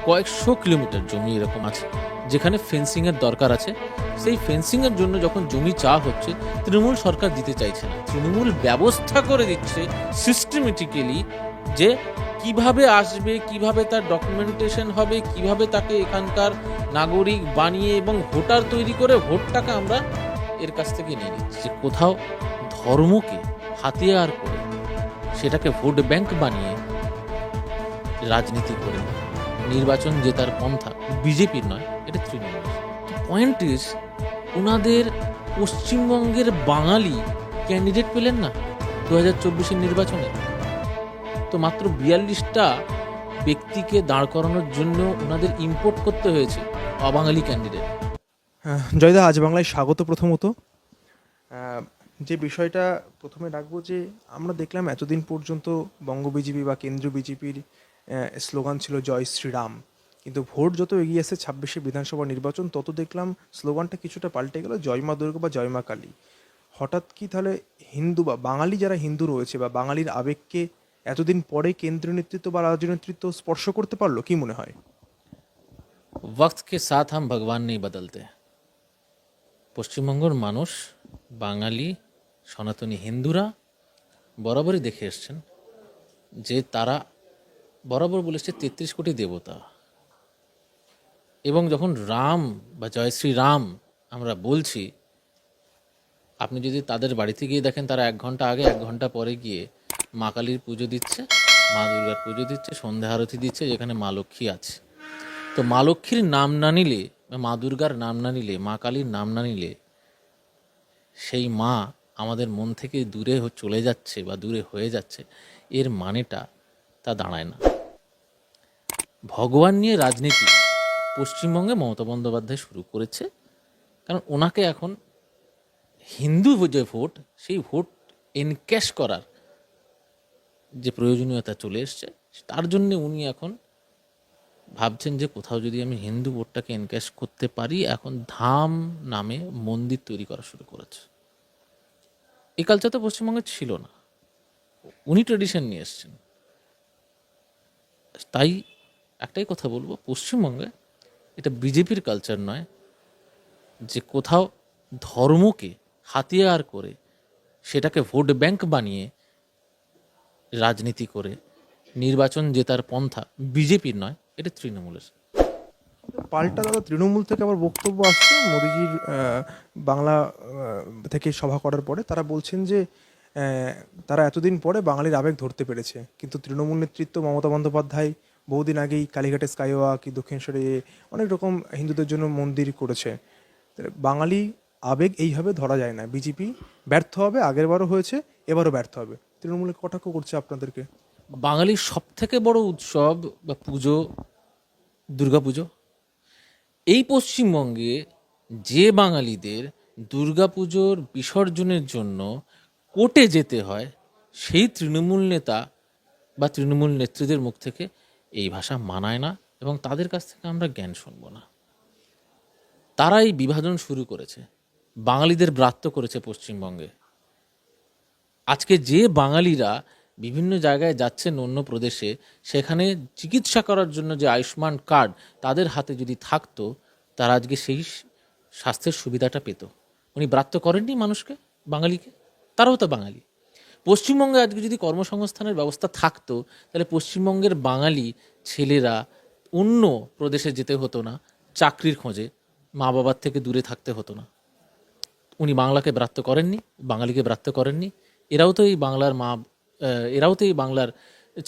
কয়েকশো কিলোমিটার জমি এরকম আছে যেখানে ফেন্সিংয়ের দরকার আছে। সেই ফেন্সিংয়ের জন্য যখন জমি চাওয়া হচ্ছে, তৃণমূল সরকার দিতে চাইছে না। তৃণমূল ব্যবস্থা করে দিচ্ছে সিস্টেমেটিক্যালি যে কিভাবে আসবে, কিভাবে তার ডকুমেন্টেশন হবে, কিভাবে তাকে এখানকার নাগরিক বানিয়ে এবং ভোটার তৈরি করে ভোটটাকে আমরা এর কাছ থেকে নিয়ে নিচ্ছি। যে কোথাও ধর্মকে হাতিয়ার করে সেটাকে ভোট ব্যাংক বানিয়ে রাজনীতি করে নির্বাচন জেতার পন্থা বিজেপির নয়, এটা তৃণমূল। পয়েন্ট ইজ, ওনাদের পশ্চিমবঙ্গের বাঙালি ক্যান্ডিডেট পেলেন না 2024 নির্বাচনে। তো মাত্র 42টা ব্যক্তিকে দাঁড় করানোর জন্য ওনাদের ইম্পোর্ট করতে হয়েছে অবাঙালি ক্যান্ডিডেট। জয়দা, আজ বাংলায় স্বাগত। প্রথমত যে বিষয়টা প্রথমে রাখবো, যে আমরা দেখলাম এতদিন পর্যন্ত বঙ্গ বিজেপি বা কেন্দ্রীয় বিজেপির স্লোগান ছিল জয় শ্রীরাম, কিন্তু ভোট যত এগিয়ে আসছে 26শে বিধানসভা নির্বাচন, তত দেখলাম স্লোগানটা কিছুটা পাল্টে গেল, জয় মা দুর্গা বা জয় মা কালী। হঠাৎ কি তাহলে হিন্দু বা বাঙালি যারা হিন্দু রয়েছে বা বাঙালির আবেগকে এতদিন পরে কেন্দ্রীয় নেতৃত্ব বা রাজ্য নেতৃত্ব স্পর্শ করতে পারলো, কি মনে হয়? वक्त के साथ हम भगवान नहीं बदलते। পশ্চিমবঙ্গের মানুষ, বাঙালি সনাতনী হিন্দুরা বরাবরই দেখে এসছেন যে তারা বরাবর বলেছে 33 কোটি দেবতা। এবং যখন রাম বা জয় শ্রী রাম আমরা বলছি, আপনি যদি তাদের বাড়িতে গিয়ে দেখেন, তারা 1 ঘন্টা আগে 1 ঘন্টা পরে গিয়ে মা কালীর পুজো দিচ্ছে, মা দুর্গার পুজো দিচ্ছে, সন্ধ্যা আরতি দিচ্ছে, যেখানে মা লক্ষ্মী আছে। তো মা লক্ষ্মীর নাম না নিলে, মা দুর্গার নাম না নিলে, মা কালীর নাম না নিলে সেই মা আমাদের মন থেকে দূরে চলে যাচ্ছে বা দূরে হয়ে যাচ্ছে, এর মানেটা তা দাঁড়ায় না। ভগবান নিয়ে রাজনীতি পশ্চিমবঙ্গে মমতা বন্দ্যোপাধ্যায় শুরু করেছে, কারণ ওনাকে এখন হিন্দু যে ভোট, সেই ভোট এনক্যাশ করার যে প্রয়োজনীয়তা চলে এসছে, তার জন্য উনি এখন ভাবছেন যে কোথাও যদি আমি হিন্দু ভোটটাকে এনক্যাশ করতে পারি। এখন ধাম নামে মন্দির তৈরি করা শুরু করেছে। এই কালচার তো পশ্চিমবঙ্গে ছিল না, উনি ট্রেডিশন নিয়ে এসছেন। তাই একটাই কথা বলবো, পশ্চিমবঙ্গে এটা বিজেপির কালচার নয় যে কোথাও ধর্মকে হাতিয়ার করে সেটাকে ভোট ব্যাংক বানিয়ে রাজনীতি করে নির্বাচন জেতার পন্থা বিজেপির নয়, এটা তৃণমূলের। পাল্টা দাদা তৃণমূল থেকে আবার বক্তব্য আসছে মোদিজির বাংলা থেকে সভা করার পরে। তারা বলছেন যে তারা এতদিন পরে বাঙালির আবেগ ধরতে পেরেছে, কিন্তু তৃণমূল নেতৃত্ব মমতা বন্দ্যোপাধ্যায় বহুদিন আগেই কালীঘাটে স্কাইওয়াক, দক্ষিণেশ্বরে অনেক রকম হিন্দুদের জন্য মন্দির করেছে। বাঙালি আবেগ এইভাবে ধরা যায় না। বিজেপি ব্যর্থ হবে, আগেরবারও হয়েছে, এবারও ব্যর্থ হবে। তৃণমূলের কটাক্ষ করছে আপনাদেরকে। বাঙালির সব থেকে বড় উৎসব বা পুজো দুর্গাপুজো। এই পশ্চিমবঙ্গে যে বাঙালিদের দুর্গাপুজোর বিসর্জনের জন্য কোর্টে যেতে হয়, সেই তৃণমূল নেতা বা তৃণমূল নেত্রীদের মুখ থেকে এই ভাষা মানায় না, এবং তাদের কাছ থেকে আমরা জ্ঞান শুনব না। তারা এই বিভাজন শুরু করেছে, বাঙালিদের ব্রাত্য করেছে পশ্চিমবঙ্গে। আজকে যে বাঙালিরা বিভিন্ন জায়গায় যাচ্ছেন অন্য প্রদেশে, সেখানে চিকিৎসা করার জন্য যে আয়ুষ্মান কার্ড তাদের হাতে যদি থাকতো, তারা আজকে সেই স্বাস্থ্যের সুবিধাটা পেত। উনি ব্রাত্য করেননি মানুষকে, বাঙালিকে, তারাও তো বাঙালি। পশ্চিমবঙ্গে আজকে যদি কর্মসংস্থানের ব্যবস্থা থাকতো, তাহলে পশ্চিমবঙ্গের বাঙালি ছেলেরা অন্য প্রদেশে যেতে হতো না চাকরির খোঁজে, মা বাবার থেকে দূরে থাকতে হতো না। উনি বাংলাকে ব্রাত্য করেননি, বাঙালিকে ব্রাত্য করেননি। এরাও তো এই বাংলার এরাও তো এই বাংলার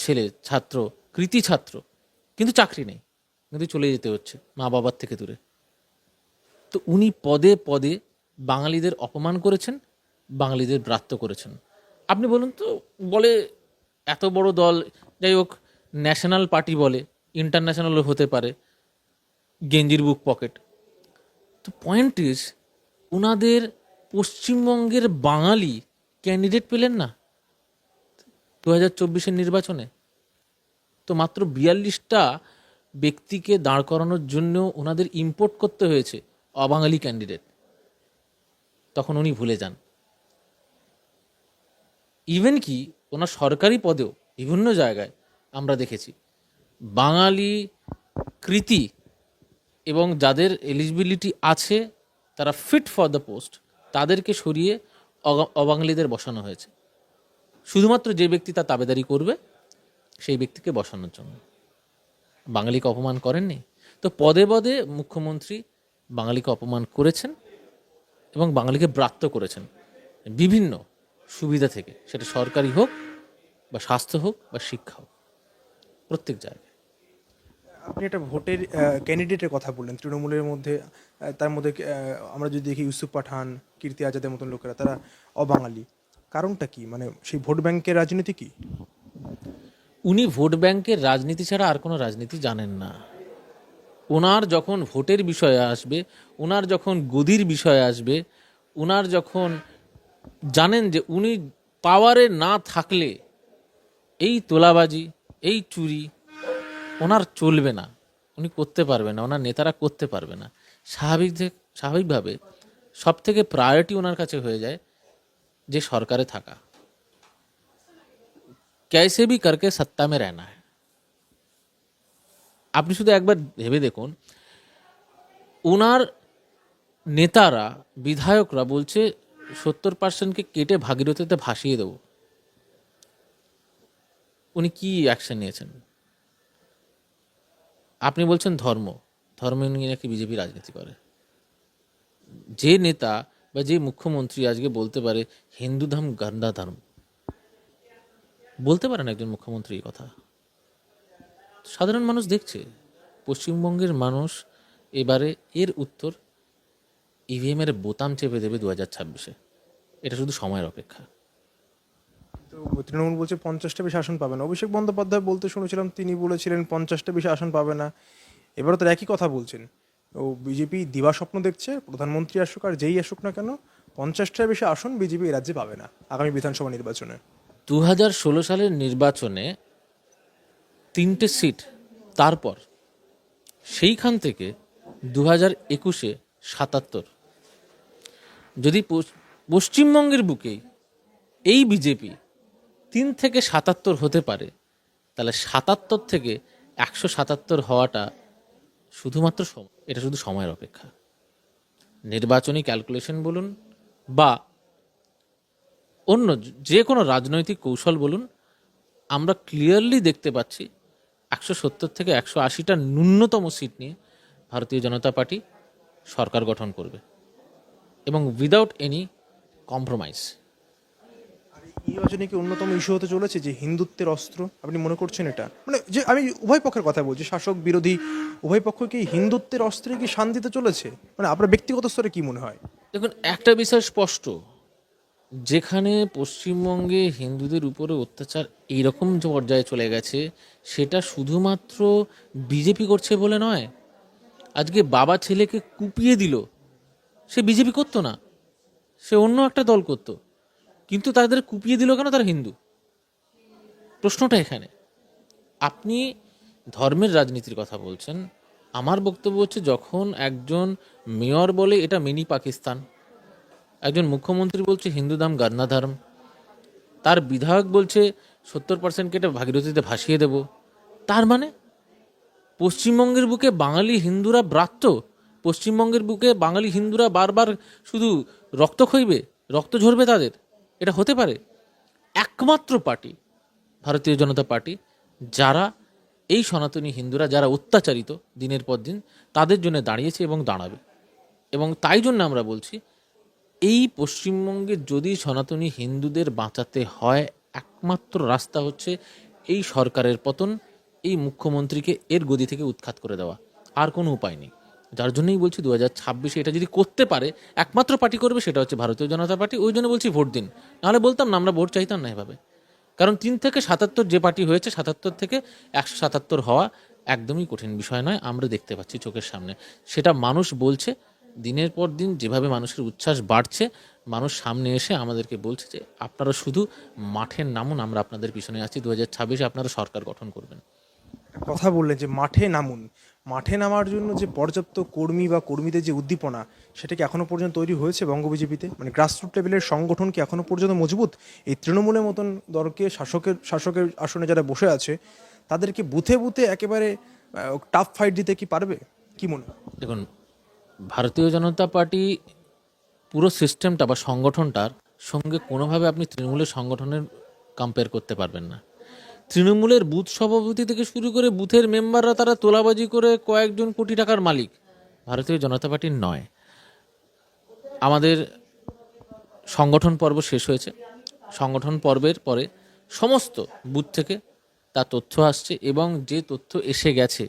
ছেলে, ছাত্র, কৃতি ছাত্র, কিন্তু চাকরি নেই, কিন্তু চলে যেতে হচ্ছে মা বাবার থেকে দূরে। তো উনি পদে পদে বাঙালিদের অপমান করেছেন, বাঙালিদের ব্রাত্য করেছেন। আপনি বলুন তো, বলে এত বড় দল, যাই হোক ন্যাশনাল পার্টি বলে, ইন্টারন্যাশনালও হতে পারে, গেঞ্জির বুক পকেট। তো পয়েন্ট ইজ, ওনাদের পশ্চিমবঙ্গের বাঙালি ক্যান্ডিডেট পেলেন না 2024 নির্বাচনে। তো মাত্র 42টা ব্যক্তিকে দাঁড় করানোর জন্য ওনাদের ইম্পোর্ট করতে হয়েছে অবাঙালি ক্যান্ডিডেট। তখন উনি ভুলে যান। ইভেন কি ওনার সরকারি পদেও বিভিন্ন জায়গায় আমরা দেখেছি বাঙালি কৃতি এবং যাদের এলিজিবিলিটি আছে, তারা ফিট ফর দ্য পোস্ট, তাদেরকে সরিয়ে অবাঙালিদের বসানো হয়েছে। শুধুমাত্র যে ব্যক্তি তার তাবেদারি করবে সেই ব্যক্তিকে বসানোর জন্য। বাঙালিকে অপমান করেননি তো? পদে পদে মুখ্যমন্ত্রী বাঙালিকে অপমান করেছেন এবং বাঙালিকে ব্রাত্য করেছেন বিভিন্ন সুবিধা থেকে, সেটা সরকারি হোক বা স্বাস্থ্য হোক বা শিক্ষা হোক, প্রত্যেক জায়গায়। আপনি একটা ভোটের ক্যান্ডিডেটের কথা বললেন তৃণমূলের মধ্যে, তার মধ্যে আমরা যদি দেখি ইউসুফ পাঠান, কীর্তি আজাদের মতন লোকেরা, তারা অবাঙালি। কারণটা কি? মানে সেই ভোট ব্যাংকের রাজনীতি কি? উনি ভোট ব্যাংকের রাজনীতি ছাড়া আর কোনো রাজনীতি জানেন না। ওনার যখন ভোটের বিষয়ে আসবে, ওনার যখন গদির বিষয়ে আসবে, ওনার যখন জানেন যে উনি পাওয়ারে না থাকলে এই তোলাবাজি, এই চুরি ওনার চলবে না, উনি করতে পারবে না, ওনার নেতারা করতে পারবে না। স্বাভাবিকভাবে সব থেকে প্রায়োরিটি ওনার কাছে হয়ে যায় যে সরকারে থাকা, कैसे भी करके सत्ता में रहना है। আপনি শুধু একবার ভেবে দেখুন, ওনার নেতারা, বিধায়করা বলছে 70%কে কেটে ভাগীরথীতে ভাসিয়ে দেব। উনি কি অ্যাকশন নিয়েছেন? আপনি বলছেন ধর্ম নিয়ে নাকি বিজেপি রাজনীতি করে। যে নেতা বা যে মুখ্যমন্ত্রী আজকে বলতে পারে হিন্দু ধর্ম গন্দা ধর্ম, বলতে পারেন একজন মুখ্যমন্ত্রী এই কথা? সাধারণ মানুষ দেখছে। পশ্চিমবঙ্গের মানুষ এবারে এর উত্তর ইভিএম এর বোতাম চেপে দেবে 2026-এ। এটা শুধু সময়ের অপেক্ষা। তো তৃণমূল বলছে 50টা বেশি আসন পাবে না। অভিষেক বন্দ্যোপাধ্যায় বলতে শুনেছিলাম, তিনি বলেছিলেন 50টা বেশি আসন পাবে না। এবারও তো একই কথা বলছেন। ও বিজেপি দিবা স্বপ্ন দেখছে, প্রধানমন্ত্রী আসুক আর যেই আসুক না কেন 50টার বেশি আসন বিজেপি এই রাজ্যে পাবে না আগামী বিধানসভা নির্বাচনে। 2016 সালের নির্বাচনে 3টে সিট, তারপর সেইখান থেকে 2021-এ 77। যদি পশ্চিমবঙ্গের বুকেই এই বিজেপি 3 থেকে 77 হতে পারে, তাহলে 77 থেকে 177 হওয়াটা শুধুমাত্র এটা শুধু সময়ের অপেক্ষা। নির্বাচনী ক্যালকুলেশন বলুন বা অন্য যে কোনো রাজনৈতিক কৌশল বলুন, আমরা ক্লিয়ারলি দেখতে পাচ্ছি 170 থেকে 180টা ন্যূনতম সিট নিয়ে ভারতীয় জনতা পার্টি সরকার গঠন করবে এবং উইদাউট এনি কম্প্রোমাইজ। এই নির্বাচনে কি অন্যতম ইস্যু হতে চলেছে যে হিন্দুত্বের অস্ত্র? আপনি মনে করছেন এটা? মানে যে আমি উভয় পক্ষের কথা বলছি, শাসক বিরোধী উভয় পক্ষ কি হিন্দুত্বের অস্ত্রে কি শান দিতে চলেছে? মানে আপনার ব্যক্তিগত স্তরে কি মনে হয়? দেখুন, একটা বিষয় স্পষ্ট, যেখানে পশ্চিমবঙ্গে হিন্দুদের উপরে অত্যাচার এইরকম যে পর্যায়ে চলে গেছে, সেটা শুধুমাত্র বিজেপি করছে বলে নয়। আজকে বাবা ছেলেকে কুপিয়ে দিল, সে বিজেপি করতো না, সে অন্য একটা দল করতো, কিন্তু তাদের কুপিয়ে দিল কেন? তারা হিন্দু। প্রশ্নটা এখানে। আপনি ধর্মের রাজনীতির কথা বলছেন, আমার বক্তব্য হচ্ছে যখন একজন মেয়র বলে এটা মিনি পাকিস্তান, একজন মুখ্যমন্ত্রী বলছে হিন্দু ধর্ম গন্না ধর্ম, তার বিধায়ক বলছে 70% কেটে ভাগীরথীতে ভাসিয়ে দেব, তার মানে পশ্চিমবঙ্গের বুকে বাঙালি হিন্দুরা ব্রাত্য? পশ্চিমবঙ্গের বুকে বাঙালি হিন্দুরা বারবার শুধু রক্ত খইবে, রক্ত ঝরবে তাদের? এটা হতে পারে? একমাত্র পার্টি ভারতীয় জনতা পার্টি, যারা এই সনাতনী হিন্দুরা যারা অত্যাচারিত দিনের পর দিন, তাদের জন্য দাঁড়িয়েছে এবং দাঁড়াবে। এবং তাই জন্য আমরা বলছি, এই পশ্চিমবঙ্গে যদি সনাতনী হিন্দুদের বাঁচাতে হয়, একমাত্র রাস্তা হচ্ছে এই সরকারের পতন, এই মুখ্যমন্ত্রীকে এর গদি থেকে উৎখাত করে দেওয়া, আর কোনো উপায় নেই। যার জন্যই বলছি 2026-এ এটা যদি করতে পারে, একমাত্র পার্টি করবে সেটা হচ্ছে ভারতীয় জনতা পার্টি। ওই জন্য বলছি ভোট দিন, নাহলে বলতাম না, আমরা ভোট চাইতাম না এভাবে। কারণ 3 থেকে 77 যে পার্টি হয়েছে, 77 থেকে 177 হওয়া একদমই কঠিন বিষয় নয়। আমরা দেখতে পাচ্ছি চোখের সামনে, সেটা মানুষ বলছে। দিনের পর দিন যেভাবে মানুষের উচ্ছ্বাস বাড়ছে, মানুষ সামনে এসে আমাদেরকে বলছে যে আপনারা শুধু মাঠে নামুন, আমরা আপনাদের পিছনে আছি, 2026-এ আপনারা সরকার গঠন করবেন। কথা বললেন যে মাঠে নামুন। মাঠে নামার জন্য যে পর্যাপ্ত কর্মী বা কর্মীদের যে উদ্দীপনা, সেটা কি এখনো পর্যন্ত তৈরি হয়েছে বঙ্গ বিজেপিতে? মানে গ্রাসরুট লেভেলের সংগঠন কি এখনো পর্যন্ত মজবুত? এই তৃণমূলের মতন দলকে শাসকের আসনে যারা বসে আছে, তাদেরকে বুথে বুথে একেবারে টাফ ফাইট দিতে কি পারবে, কি মনে হয়? দেখুন, ভারতীয় জনতা পার্টি পুরো সিস্টেমটা বা সংগঠনটার সঙ্গে কোনোভাবে আপনি তৃণমূলের সংগঠনের কম্পেয়ার করতে পারবেন না। তৃণমূলের বুথ সভাপতি থেকে শুরু করে বুথের মেম্বাররা তারা তোলাবাজি করে কয়েকজন কোটি টাকার মালিক, ভারতীয় জনতা পার্টির নয়। আমাদের সংগঠন পর্ব শেষ হয়েছে, সংগঠন পর্বের পরে সমস্ত বুথ থেকে তার তথ্য আসছে এবং যে তথ্য এসে গেছে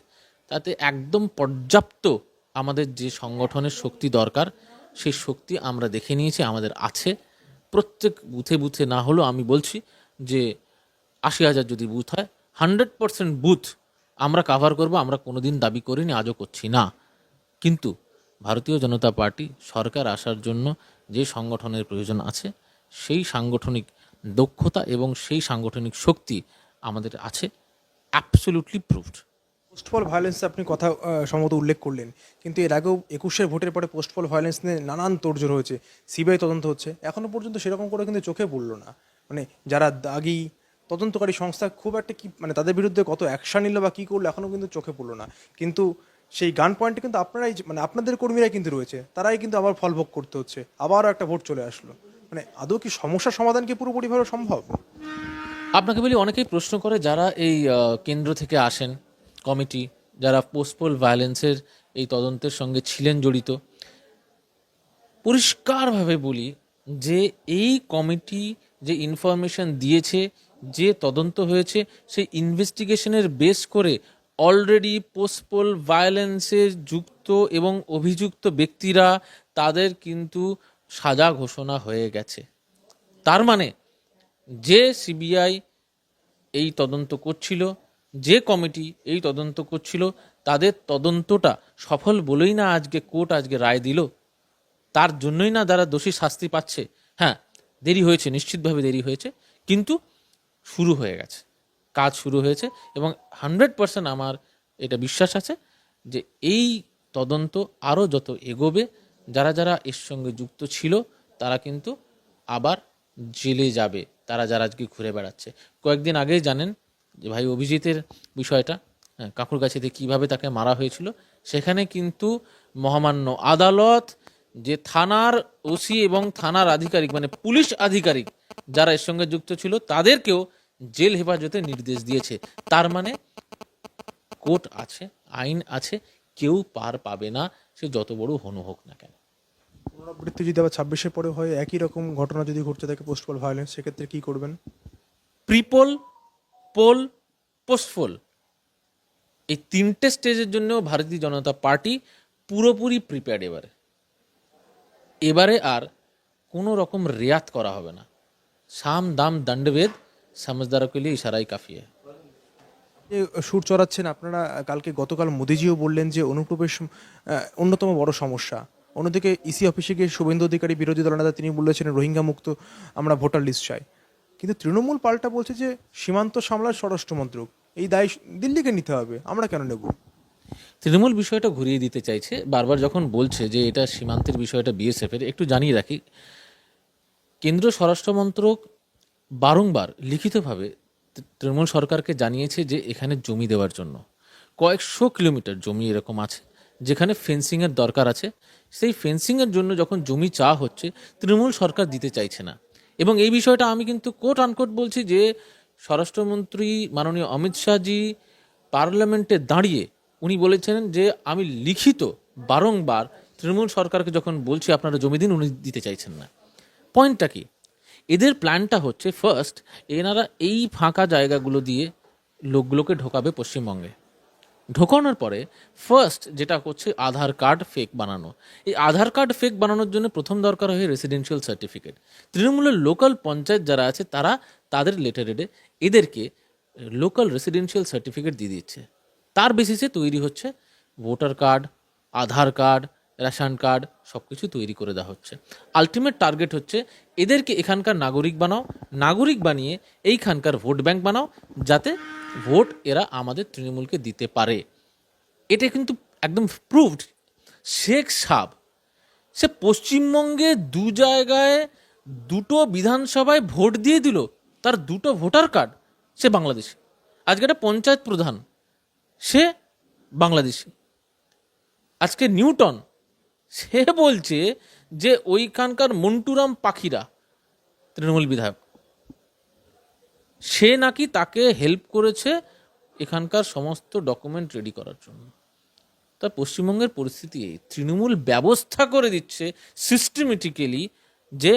তাতে একদম পর্যাপ্ত আমাদের যে সংগঠনের শক্তি দরকার সেই শক্তি আমরা দেখে নিয়েছি, আমাদের আছে। প্রত্যেক বুথে বুথে না হলেও আমি বলছি যে 80,000 যদি বুথ হয়, 100% বুথ আমরা কাভার করব। আমরা কোনোদিন দাবি করিনি, আজও করছি না। কিন্তু ভারতীয় জনতা পার্টি সরকার আসার জন্য যে সংগঠনের প্রয়োজন আছে সেই সাংগঠনিক দক্ষতা এবং সেই সাংগঠনিক শক্তি আমাদের আছে, অ্যাবসলিউটলি প্রুভড। পোস্টপল ভায়োলেন্স আপনি কথা সম্ভবত উল্লেখ করলেন, কিন্তু এর আগেও 21-এর ভোটের পরে পোস্টপল ভায়োলেন্স নিয়ে নানান তোড়জোড় হয়েছে, সিবিআই তদন্ত হচ্ছে, এখনো পর্যন্ত সেরকম করে কিন্তু চোখে পড়লো না। মানে যারা দাগি তদন্তকারী সংস্থা খুব একটা কি মানে তাদের বিরুদ্ধে কত অ্যাকশন নিল বা কী করলো এখনও কিন্তু চোখে পড়লো না। কিন্তু সেই গান পয়েন্টে কিন্তু আপনারাই মানে আপনাদের কর্মীরাই কিন্তু রয়েছে, তারাই কিন্তু আবার ফলভোগ করতে হচ্ছে, আবারও একটা ভোট চলে আসলো। মানে আদৌ কি সমস্যার সমাধান কি পুরোপুরিভাবে সম্ভব? আপনাকে বলি, অনেকেই প্রশ্ন করে যারা এই কেন্দ্র থেকে আসেন, কমিটি যারা পোস্টপোল ভায়োলেন্সের এই তদন্তের সঙ্গে ছিলেন জড়িত, পরিষ্কারভাবে বলি যে এই কমিটি যে ইনফরমেশন দিয়েছে, যে তদন্ত হয়েছে, সেই ইনভেস্টিগেশনের বেস করে অলরেডি পোস্টপোল ভায়োলেন্সে যুক্ত এবং অভিযুক্ত ব্যক্তিরা তাদের কিন্তু সাজা ঘোষণা হয়ে গেছে। তার মানে যে সিবিআই এই তদন্ত করছিল, যে কমিটি এই তদন্ত করছিল, তাদের তদন্তটা সফল বলেই না আজকে কোর্ট আজকে রায় দিল, তার জন্যই না যারা দোষী শাস্তি পাচ্ছে। হ্যাঁ, দেরি হয়েছে, নিশ্চিতভাবে দেরি হয়েছে, কিন্তু শুরু হয়ে গেছে, কাজ শুরু হয়েছে। এবং 100% আমার এটা বিশ্বাস আছে যে এই তদন্ত আরও যত এগোবে, যারা যারা এর সঙ্গে যুক্ত ছিল তারা কিন্তু আবার জেলে যাবে, তারা যারা আজকে ঘুরে বেড়াচ্ছে। কয়েকদিন আগেই জানেন যে ভাই অভিজিতের বিষয়টা, হ্যাঁ, কাকুরগাছিতে কীভাবে তাকে মারা হয়েছিল, সেখানে কিন্তু মহামান্য আদালত যে থানার ওসি এবং থানার আধিকারিক মানে পুলিশ আধিকারিক যারা এর সঙ্গে যুক্ত ছিল তাদেরকেও জেল হেফাজতে নির্দেশ দিয়েছে। তার মানে কোর্ট আছে, আইন আছে, কেউ পার পাবে না, সে যত বড় হনু হোক না কেন। পুনরাবৃত্তি যদি আবার 26-এর পরে হয়, একই রকম ঘটনা যদি ঘটতে থাকে পোস্টপল ভায়োলেন্স, সেক্ষেত্রে কী করবেন? প্রিপোল, পোল, পোস্টপোল, এই তিনটে স্টেজের জন্য ভারতীয় জনতা পার্টি পুরোপুরি প্রিপেয়ার্ড। এবারে আর কোনো রকম রেয়াত করা হবে না। সাম দাম দণ্ডভেদ সমঝদারোं के लिए ইশারাই কাফি है। যে সুর চড়াচ্ছেন আপনারা, গতকাল মোদিজিও বললেন যে অনুপ্রবেশ অন্যতম বড় সমস্যা। অন্যদিকে ইসি অফিসে গিয়ে শুভেন্দু অধিকারী বিরোধী দলনেতা তিনি বলেছিলেন রোহিঙ্গা মুক্ত আমরা ভোটার লিস্ট চাই। কিন্তু তৃণমূল পাল্টা বলছে যে সীমান্ত সামলায় স্বরাষ্ট্র মন্ত্রক, এই দায় দিল্লিকে নিতে হবে, আমরা কেন নেব? তৃণমূল বিষয়টা ঘুরিয়ে দিতে চাইছে, বারবার যখন বলছে যে এটা সীমান্তের বিষয়টা বিএসএফ এর। একটু জানিয়ে রাখি, কেন্দ্রীয় স্বরাষ্ট্র মন্ত্রক বারংবার লিখিতভাবে তৃণমূল সরকারকে জানিয়েছে যে এখানে জমি দেওয়ার জন্য কয়েকশো কিলোমিটার জমি এরকম আছে যেখানে ফেন্সিংয়ের দরকার আছে। সেই ফেন্সিংয়ের জন্য যখন জমি চাওয়া হচ্ছে, তৃণমূল সরকার দিতে চাইছে না। এবং এই বিষয়টা আমি কিন্তু কোট আনকোট বলছি যে স্বরাষ্ট্রমন্ত্রী মাননীয় অমিত শাহজি পার্লামেন্টে দাঁড়িয়ে উনি বলেছেন যে আমি লিখিত বারংবার তৃণমূল সরকারকে যখন বলছি আপনারা জমি দিন, উনি দিতে চাইছেন না। পয়েন্টটা কি, এদের প্ল্যানটা হচ্ছে ফার্স্ট এনারা এই ফাঁকা জায়গাগুলো দিয়ে লোকগুলোকে ঢোকাবে পশ্চিমবঙ্গে। ঢোকানোর পরে ফার্স্ট যেটা করছে আধার কার্ড ফেক বানানো। এই আধার কার্ড ফেক বানানোর জন্য প্রথম দরকার হয় রেসিডেন্সিয়াল সার্টিফিকেট। তৃণমূলের লোকাল পঞ্চায়েত যারা আছে তারা তাদের লেটারেডে এদেরকে লোকাল রেসিডেন্সিয়াল সার্টিফিকেট দিয়ে দিচ্ছে। তার বেসিসে তৈরি হচ্ছে ভোটার কার্ড, আধার কার্ড, রেশন কার্ড, সব কিছু তৈরি করে দেওয়া হচ্ছে। আলটিমেট টার্গেট হচ্ছে এদেরকে এখানকার নাগরিক বানাও, নাগরিক বানিয়ে এইখানকার ভোট ব্যাংক বানাও, যাতে ভোট এরা আমাদের তৃণমূলকে দিতে পারে। এটা কিন্তু একদম প্রুভড। শেখ সাব সে পশ্চিমবঙ্গে দু জায়গায় দুটো বিধানসভায় ভোট দিয়ে দিল, তার দুটো ভোটার কার্ড, সে বাংলাদেশি। আজকে একটা পঞ্চায়েত প্রধান, সে বাংলাদেশি। আজকে নিউটন সে বলছে যে ওইখানকার মন্টুরাম পাখিরা তৃণমূল বিধায়ক, সে নাকি তাকে হেল্প করেছে এখানকার সমস্ত ডকুমেন্ট রেডি করার জন্য। তা পশ্চিমবঙ্গের পরিস্থিতি এই, তৃণমূল ব্যবস্থা করে দিচ্ছে সিস্টেমেটিক্যালি যে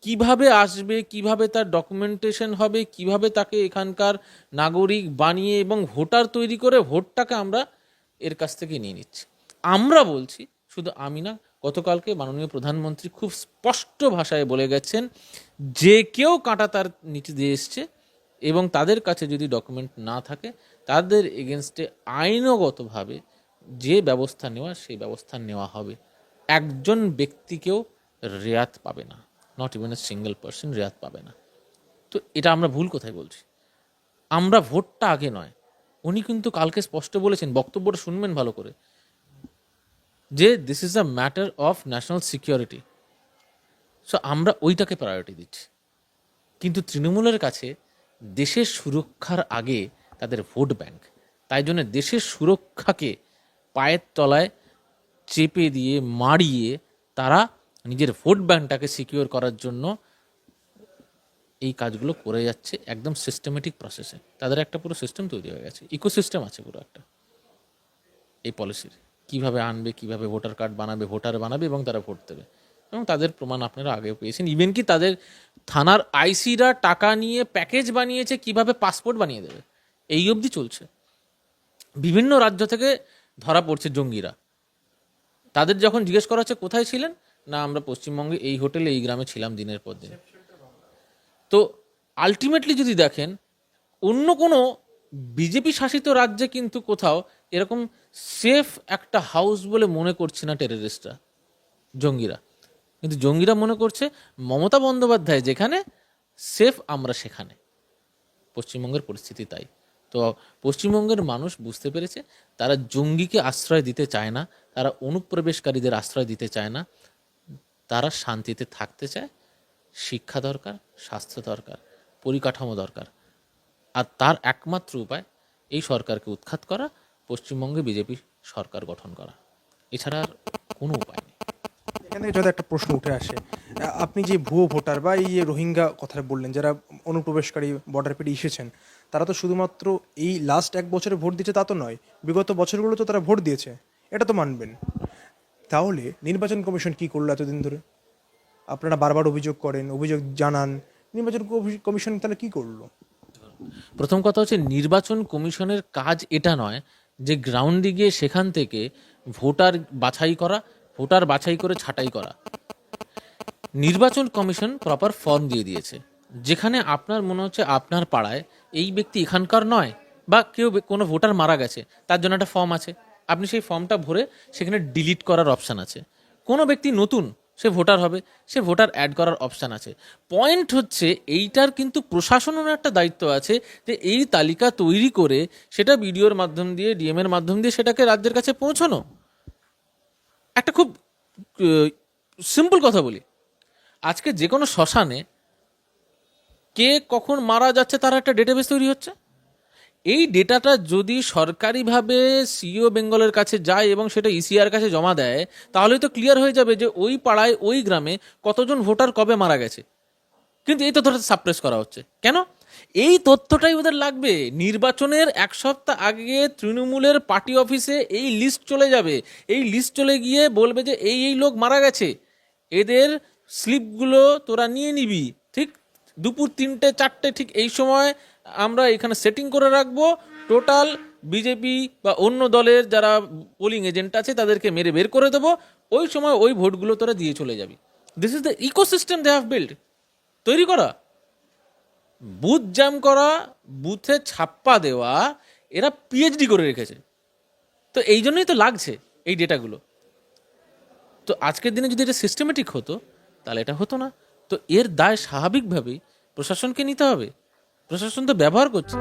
কিভাবে আসবে, কিভাবে তার ডকুমেন্টেশন হবে, কিভাবে তাকে এখানকার নাগরিক বানিয়ে এবং ভোটার তৈরি করে ভোটটাকে আমরা এর কাছ থেকে নিয়ে নিচ্ছি। আমরা বলছি, শুধু আমি না, গতকালকে মাননীয় প্রধানমন্ত্রী খুব স্পষ্ট ভাষায় বলে গেছেন যে কেউ কাঁটা তার নিচে দিয়ে এসছে এবং তাদের কাছে যদি ডকুমেন্ট না থাকে তাদের এগেনস্টে আইনগতভাবে যে ব্যবস্থা নেওয়া সেই ব্যবস্থা নেওয়া হবে। একজন ব্যক্তিকেও রেয়াত পাবে না, not even a single person রেয়াত পাবে না। তো এটা আমরা ভুল কোথায় বলছি? আমরা ভোটটা আগে নয়, উনি কিন্তু কালকে স্পষ্ট বলেছেন, বক্তব্যটা শুনবেন ভালো করে, যে this is a matter of national security. So আমরা ওইটাকে প্রায়োরিটি দিচ্ছি। কিন্তু তৃণমূলের কাছে দেশের সুরক্ষার আগে তাদের ভোট ব্যাংক, তাই জন্য দেশের সুরক্ষাকে পায়ের তলায় চেপে দিয়ে মারিয়ে তারা নিজের ভোট ব্যাংকটাকে সিকিউর করার জন্য এই কাজগুলো করে যাচ্ছে একদম সিস্টেমেটিক প্রসেসে। তাদের একটা পুরো সিস্টেম তৈরি হয়ে গেছে, ইকোসিস্টেম আছে পুরো একটা এই পলিসির, কিভাবে আনবে, কিভাবে ভোটার কার্ড বানাবে, ভোটার বানাবে এবং তারা ভোট দেবে। এবং তাদের প্রমাণ আপনারা আগেও পেয়েছেন। ইভেন কি তাদের থানার আইসিরা টাকা নিয়ে প্যাকেজ বানিয়েছে কিভাবে পাসপোর্ট বানিয়ে দেবে, এই অবধি চলছে। বিভিন্ন রাজ্য থেকে ধরা পড়ছে জঙ্গিরা, তাদের যখন জিজ্ঞেস করা হচ্ছে কোথায় ছিলেন, না আমরা পশ্চিমবঙ্গে এই হোটেলে এই গ্রামে ছিলাম দিনের পর দিন। তো আলটিমেটলি যদি দেখেন অন্য কোনো বিজেপি শাসিত রাজ্যে কিন্তু কোথাও এরকম সেফ একটা হাউস বলে মনে করছে না টেররিস্টরা, জঙ্গিরা। কিন্তু জঙ্গিরা মনে করছে মমতা বন্দ্যোপাধ্যায় যেখানে সেফ আমরা সেখানে। পশ্চিমবঙ্গের পরিস্থিতি তাই। তো পশ্চিমবঙ্গের মানুষ বুঝতে পেরেছে তারা জঙ্গিকে আশ্রয় দিতে চায় না, তারা অনুপ্রবেশকারীদের আশ্রয় দিতে চায় না, তারা শান্তিতে থাকতে চায়। শিক্ষা দরকার, স্বাস্থ্য দরকার, পরিকাঠামো দরকার, আর তার একমাত্র উপায় এই সরকারকে উৎখাত করা, পশ্চিমবঙ্গে বিজেপি সরকার গঠন করা, এছাড়া আর কোনো উপায় নেই। এখান থেকে যদি একটা প্রশ্ন উঠে আসে, আপনি যে ভুয়ো ভোটার বা এই যে রোহিঙ্গা কথা বললেন, যারা অনুপ্রবেশকারী বর্ডার পেরিয়ে এসেছেন, তারা তো শুধুমাত্র এই লাস্ট 1 বছরে ভোট দিয়েছে তা তো নয়, বিগত বছরগুলো তো তারা ভোট দিয়েছে, এটা তো মানবেন। তাহলে নির্বাচন কমিশন কি করলো এতদিন ধরে? আপনারা বারবার অভিযোগ করেন, অভিযোগ জানান, নির্বাচন কমিশন তাহলে কি করলো? প্রথম কথা হচ্ছে নির্বাচন কমিশনের কাজ এটা নয় যে গ্রাউন্ডে গিয়ে সেখান থেকে ভোটার বাছাই করা, ভোটার বাছাই করে ছাঁটাই করা। নির্বাচন কমিশন প্রপার ফর্ম দিয়ে দিয়েছে, যেখানে আপনার মনে হচ্ছে আপনার পাড়ায় এই ব্যক্তি এখানকার নয় বা কেউ কোনো ভোটার মারা গেছে, তার জন্য একটা ফর্ম আছে, আপনি সেই ফর্মটা ভরে সেখানে ডিলিট করার অপশান আছে। কোনো ব্যক্তি নতুন সে ভোটার হবে, সে ভোটার অ্যাড করার অপশান আছে। পয়েন্ট হচ্ছে এইটার কিন্তু প্রশাসনের একটা দায়িত্ব আছে যে এই তালিকা তৈরি করে সেটা বিডিওর মাধ্যম দিয়ে, ডিএম এর মাধ্যম দিয়ে সেটাকে রাজ্যের কাছে পৌঁছানো। একটা খুব সিম্পল কথা বলি, আজকে যে কোনো শ্মশানে কে কখন মারা যাচ্ছে তার একটা ডেটাবেস তৈরি হচ্ছে। এই ডেটাটা যদি সরকারিভাবে সিইও বেঙ্গলের কাছে যায় এবং সেটা ইসিআর কাছে জমা দেয়, তাহলেই তো ক্লিয়ার হয়ে যাবে যে ওই পাড়ায় ওই গ্রামে কতজন ভোটার কবে মারা গেছে। কিন্তু এই তথ্যটা সাপ্রেস করা হচ্ছে কেন? এই তথ্যটাই ওদের লাগবে। নির্বাচনের 1 সপ্তাহ আগে তৃণমূলের পার্টি অফিসে এই লিস্ট চলে যাবে, এই লিস্ট চলে গিয়ে বলবে যে এই এই লোক মারা গেছে, এদের স্লিপগুলো তোরা নিয়ে নিবি, ঠিক দুপুর 3টে 4টে ঠিক এই সময় আমরা এখানে সেটিং করে রাখবো, টোটাল বিজেপি বা অন্য দলের যারা পোলিং এজেন্ট আছে তাদেরকে মেরে বের করে দেবো, ওই সময় ওই ভোটগুলো তোরা দিয়ে চলে যাবি। This is the ecosystem they have build. তৈরি করা, বুথ জ্যাম করা, বুথে ছাপ্পা দেওয়া, এরা পিএইচডি করে রেখেছে। তো এই জন্যই তো লাগছে এই ডেটাগুলো। তো আজকের দিনে যদি এটা সিস্টেমেটিক হতো তাহলে এটা হতো না। তো এর দায় স্বাভাবিকভাবেই প্রশাসনকে নিতে হবে, প্রশাসন তো ব্যবহার করছে।